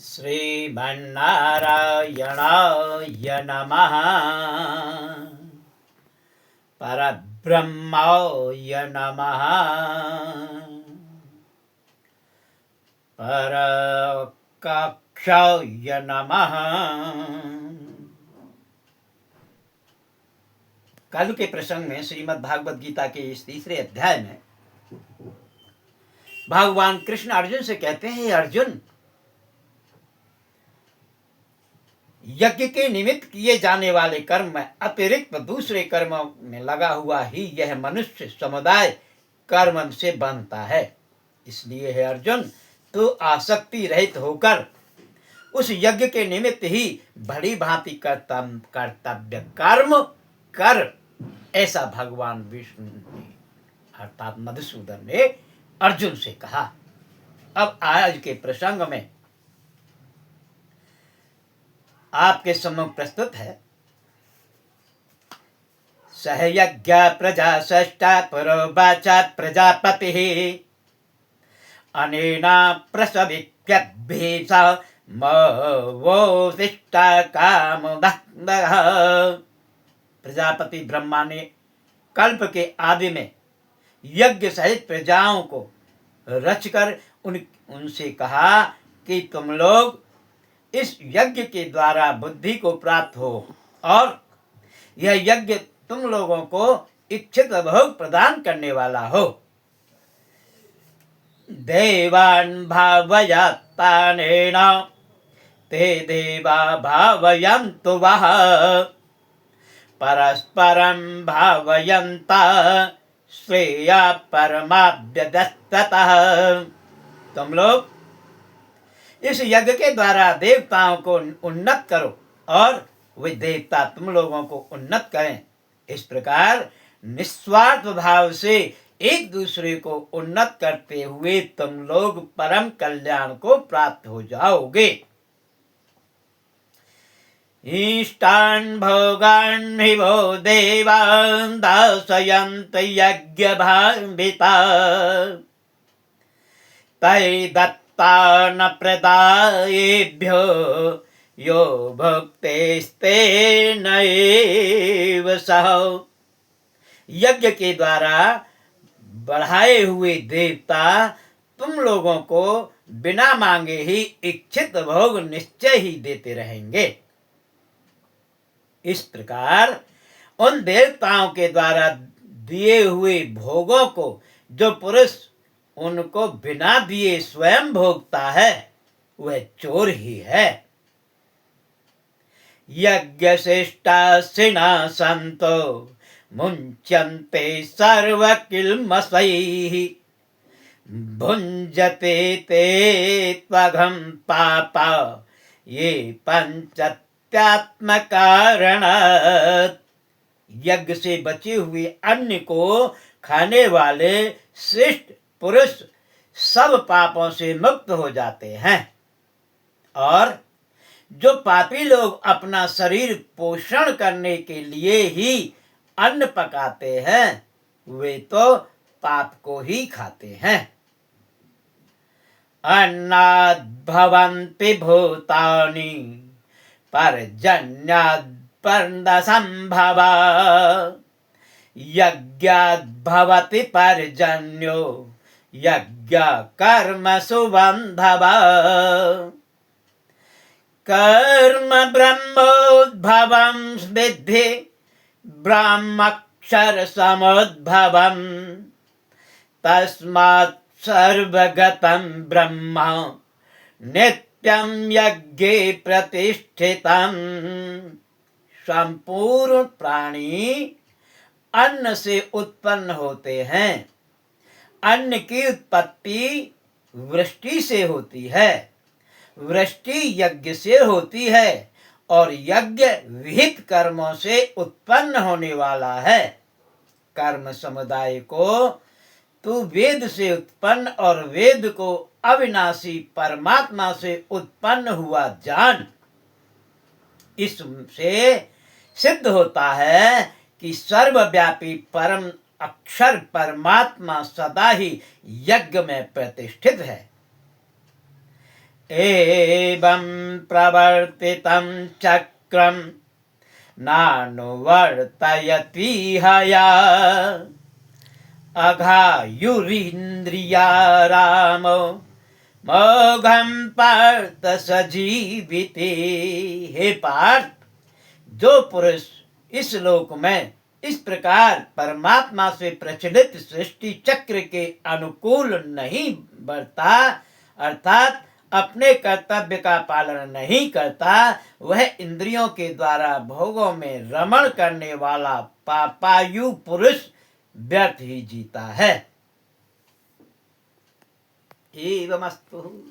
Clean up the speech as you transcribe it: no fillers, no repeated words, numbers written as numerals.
श्रीमन्नारायणाय नमः। परब्रह्माय नमः। परकक्षाय नमः। कल के प्रसंग में श्रीमद् भागवत गीता के इस तीसरे अध्याय में भगवान कृष्ण अर्जुन से कहते हैं, हे अर्जुन, यज्ञ के निमित्त किए जाने वाले कर्म में अतिरिक्त दूसरे कर्मों में लगा हुआ ही यह मनुष्य समुदाय कर्म से बनता है। इसलिए हे अर्जुन, तू आसक्ति रहित होकर उस यज्ञ के निमित्त ही बड़ी भांति कर्तव्य कर्म कर, ऐसा भगवान विष्णु ने अर्थात मधुसूदन ने अर्जुन से कहा। अब आज के प्रसंग में आपके सम्मुख प्रस्तुत है, सहयज्ञ प्रजा षष्टा पुरोवाचा प्रजापतिः अनेना प्रसवित्यभ्येषा मवोशिष्टा कामदः। प्रजापति ब्रह्मा ने कल्प के आदि में यज्ञ सहित प्रजाओं को रचकर उनसे कहा कि तुम लोग इस यज्ञ के द्वारा बुद्धि को प्राप्त हो और यह यज्ञ तुम लोगों को इच्छित भोग प्रदान करने वाला हो। देवान् भावयत्तानेन ते देवा भावयन्तु वः परस्परं भावयन्ता श्रेया परमाभ्यदस्ततः। तुम लोग इस यज्ञ के द्वारा देवताओं को उन्नत करो और वे देवता तुम लोगों को उन्नत करें। इस प्रकार निस्वार्थ भाव से एक दूसरे को उन्नत करते हुए तुम लोग परम कल्याण को प्राप्त हो जाओगे। इष्टान् भोगान् हि वो देवान् दासयन्त यज्ञभाविता तैदत्तान् प्रदायेभ्यो यो भुक्तेस्तेन एव सः। यज्ञ के द्वारा बढ़ाए हुए देवता तुम लोगों को बिना मांगे ही इच्छित भोग निश्चय ही देते रहेंगे। इस प्रकार उन देवताओं के द्वारा दिए हुए भोगों को जो पुरुष उनको बिना दिए स्वयं भोगता है वह चोर ही है। यज्ञशिष्टासिना संतो मुञ्चन्ते सर्वकिल्मषैः भुञ्जते ते त्वघं पापा ये पंचत्यात्मकारणात्। यज्ञ से बचे हुए अन्न को खाने वाले श्रेष्ठ पुरुष सब पापों से मुक्त हो जाते हैं और जो पापी लोग अपना शरीर पोषण करने के लिए ही अन्न पकाते हैं वे तो पाप को ही खाते हैं। अन्नाद् भवन्ति भूतानि पर्जन्याद् पर्णसम्भवा यज्ञाद् भवति पर्जन्यो यज्ञ कर्मसु बन्धवा। कर्म ब्रह्मोद्भवं विद्धि ब्रह्मक्षर समुद्भवं तस्मात् सर्वगतं ब्रह्म नित्यं यज्ञे प्रतिष्ठितं। संपूर्ण प्राणी अन्न से उत्पन्न होते हैं। अन्न की उत्पत्ति वृष्टि से होती है, वृष्टि यज्ञ से होती है और यज्ञ विहित कर्मों से उत्पन्न होने वाला है। कर्म समुदाय को तू वेद से उत्पन्न और वेद को अविनाशी परमात्मा से उत्पन्न हुआ जान। इससे सिद्ध होता है कि सर्वव्यापी परम अक्षर परमात्मा सदा ही यज्ञ में प्रतिष्ठित है। एवं प्रवर्तितं चक्रं नानुवर्तयति हया अघायुरिन्द्रिया रामो मोघम पार्थ सजीविते। हे पार्थ, जो पुरुष इस लोक में इस प्रकार परमात्मा से प्रचलित सृष्टि चक्र के अनुकूल नहीं बढ़ता, अर्थात अपने कर्तव्य का पालन नहीं करता, वह इंद्रियों के द्वारा भोगों में रमण करने वाला पापायु पुरुष व्यर्थ ही जीता है। एवमस्तु।